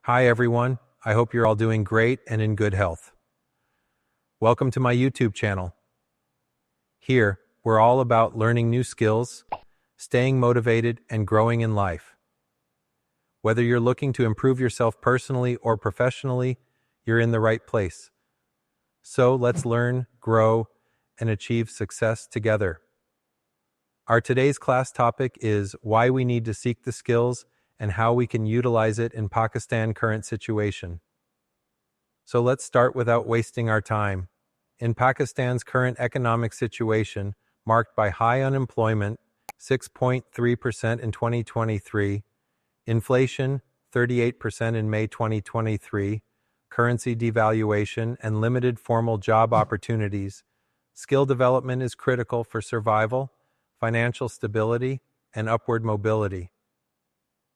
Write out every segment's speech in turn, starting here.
Hi, everyone. I hope you're all doing great and in good health. Welcome to my YouTube channel. Here, we're all about learning new skills, staying motivated, and growing in life. Whether you're looking to improve yourself personally or professionally, you're in the right place. So let's learn, grow, and achieve success together. Our today's class topic is why we need to seek the skills and how we can utilize it in Pakistan's current situation. So let's start without wasting our time. In Pakistan's current economic situation, marked by high unemployment, 6.3% in 2023, inflation, 38% in May 2023, currency devaluation, and limited formal job opportunities, skill development is critical for survival, financial stability, and upward mobility.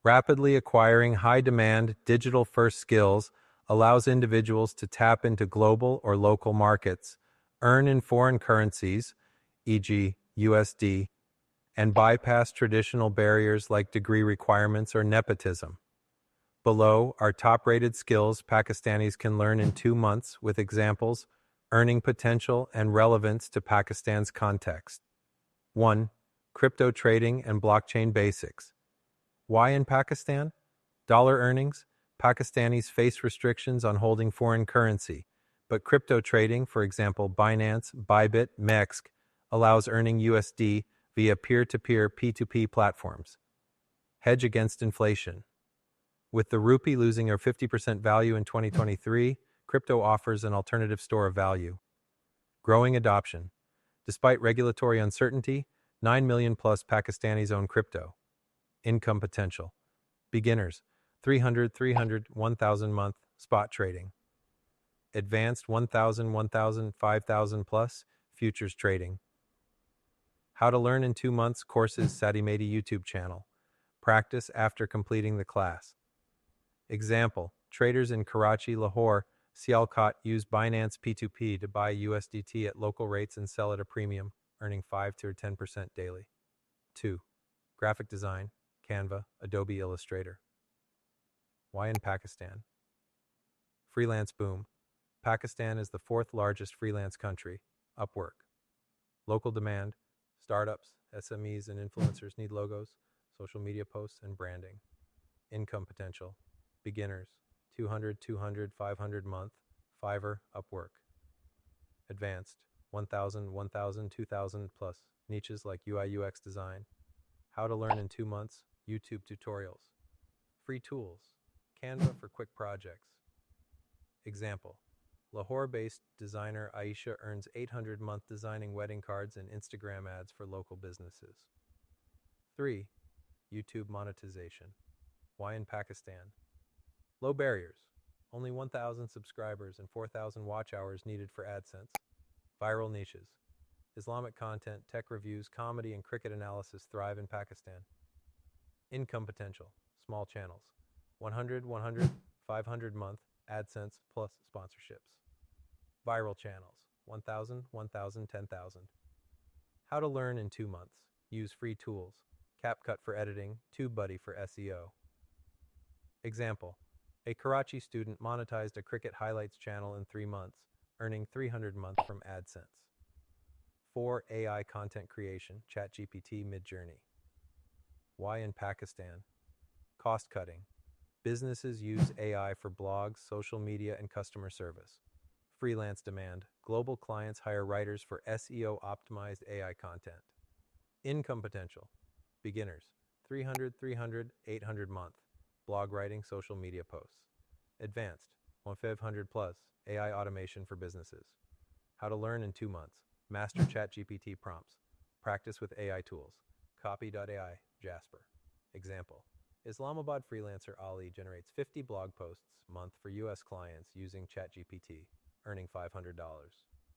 Rapidly acquiring high-demand, digital-first skills allows individuals to tap into global or local markets, earn in foreign currencies, e.g., USD, and bypass traditional barriers like degree requirements or nepotism. Below are top-rated skills Pakistanis can learn in 2 months with examples, earning potential and relevance to Pakistan's context. 1. Crypto trading and blockchain basics. Why in Pakistan? Dollar earnings. Pakistanis face restrictions on holding foreign currency, but crypto trading, for example Binance, Bybit, Mex, allows earning USD via peer-to-peer P2P platforms. Hedge against inflation. With the rupee losing her 50% value in 2023, crypto offers an alternative store of value. Growing adoption. Despite regulatory uncertainty, 9 million plus Pakistanis own crypto. Income potential. Beginners, 300, 1,000 month, spot trading. Advanced 1,000, 5,000 plus, futures trading. How to learn in 2 months courses Saadymady YouTube channel. Practice after completing the class. Example, traders in Karachi, Lahore, Sialkot use Binance P2P to buy USDT at local rates and sell at a premium, earning 5 to 10% daily. 2. Graphic design, Canva, Adobe Illustrator. Why in Pakistan? Freelance boom. Pakistan is the 4th largest freelance country. Upwork. Local demand. Startups, SMEs, and influencers need logos, social media posts, and branding. Income potential. Beginners. 200, 500 month. Fiverr, Upwork. Advanced. 1,000, 2,000 plus. Niches like UI UX design. How to learn in 2 months. YouTube tutorials. Free tools. Canva for quick projects. Example, Lahore-based designer Aisha earns 800 month designing wedding cards and Instagram ads for local businesses. 3. YouTube monetization. Why in Pakistan? Low barriers. Only 1,000 subscribers and 4,000 watch hours needed for AdSense. Viral niches. Islamic content, tech reviews, comedy, and cricket analysis thrive in Pakistan. Income potential. Small channels. 100, 500 month, AdSense plus sponsorships. Viral channels. 1,000, 10,000. How to learn in 2 months. Use free tools. CapCut for editing, TubeBuddy for SEO. Example, a Karachi student monetized a cricket highlights channel in 3 months, earning 300 a month from AdSense. 4. AI content creation, ChatGPT Midjourney. Why in Pakistan? Cost cutting. Businesses use AI for blogs, social media, and customer service. Freelance demand. Global clients hire writers for SEO-optimized AI content. Income potential. Beginners. 300, 800 month. Blog writing, social media posts. Advanced. 1,500 plus. AI automation for businesses. How to learn in 2 months. Master ChatGPT prompts. Practice with AI tools. Copy.ai, Jasper. Example. Islamabad freelancer Ali generates 50 blog posts a month for US clients using ChatGPT, earning $500.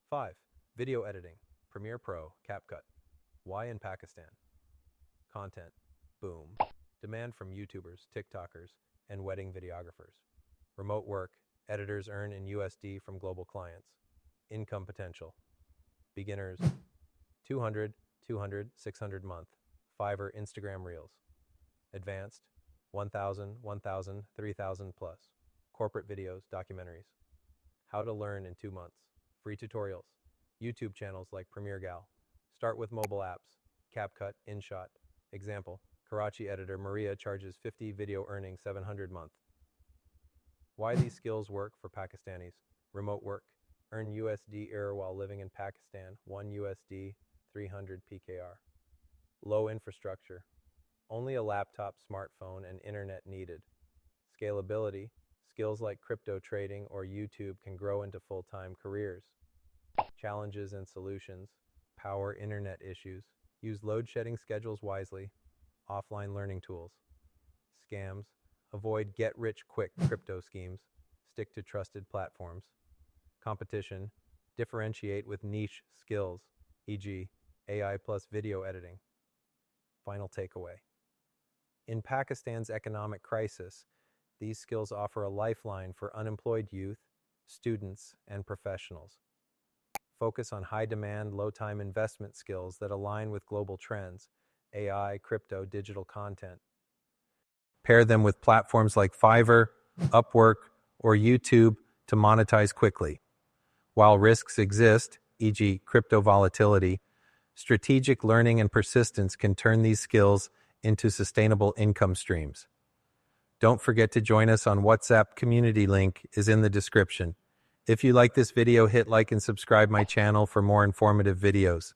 5. Video editing. Premiere Pro, CapCut. Why in Pakistan? Content. Boom. Demand from YouTubers, TikTokers, and wedding videographers. Remote work. Editors earn in USD from global clients. Income potential. Beginners. 200, 600 month. Fiverr Instagram Reels. Advanced. 1,000, 3,000 plus. corporate videos, documentaries. How to learn in 2 months. Free tutorials. YouTube channels like Premiere Gal. Start with mobile apps. CapCut, InShot. Example, Karachi editor Maria charges 50 video earning 700 month. Why these skills work for Pakistanis. Remote work. Earn USD error while living in Pakistan, 1 USD, 300 PKR. Low infrastructure. Only a laptop, smartphone, and internet needed. Scalability. Skills like crypto trading or YouTube can grow into full-time careers. Challenges and solutions. Power internet issues. Use load-shedding schedules wisely. Offline learning tools. Scams. Avoid get-rich-quick crypto schemes. Stick to trusted platforms. Competition. Differentiate with niche skills, e.g., AI plus video editing. Final takeaway. In Pakistan's economic crisis, these skills offer a lifeline for unemployed youth, students, and professionals. Focus on high-demand, low-time investment skills that align with global trends, AI, crypto, digital content. Pair them with platforms like Fiverr, Upwork, or YouTube to monetize quickly. While risks exist, e.g., crypto volatility, strategic learning and persistence can turn these skills into sustainable income streams. Don't forget to join us on WhatsApp. Community link is in the description. If you like this video, hit like and subscribe my channel for more informative videos.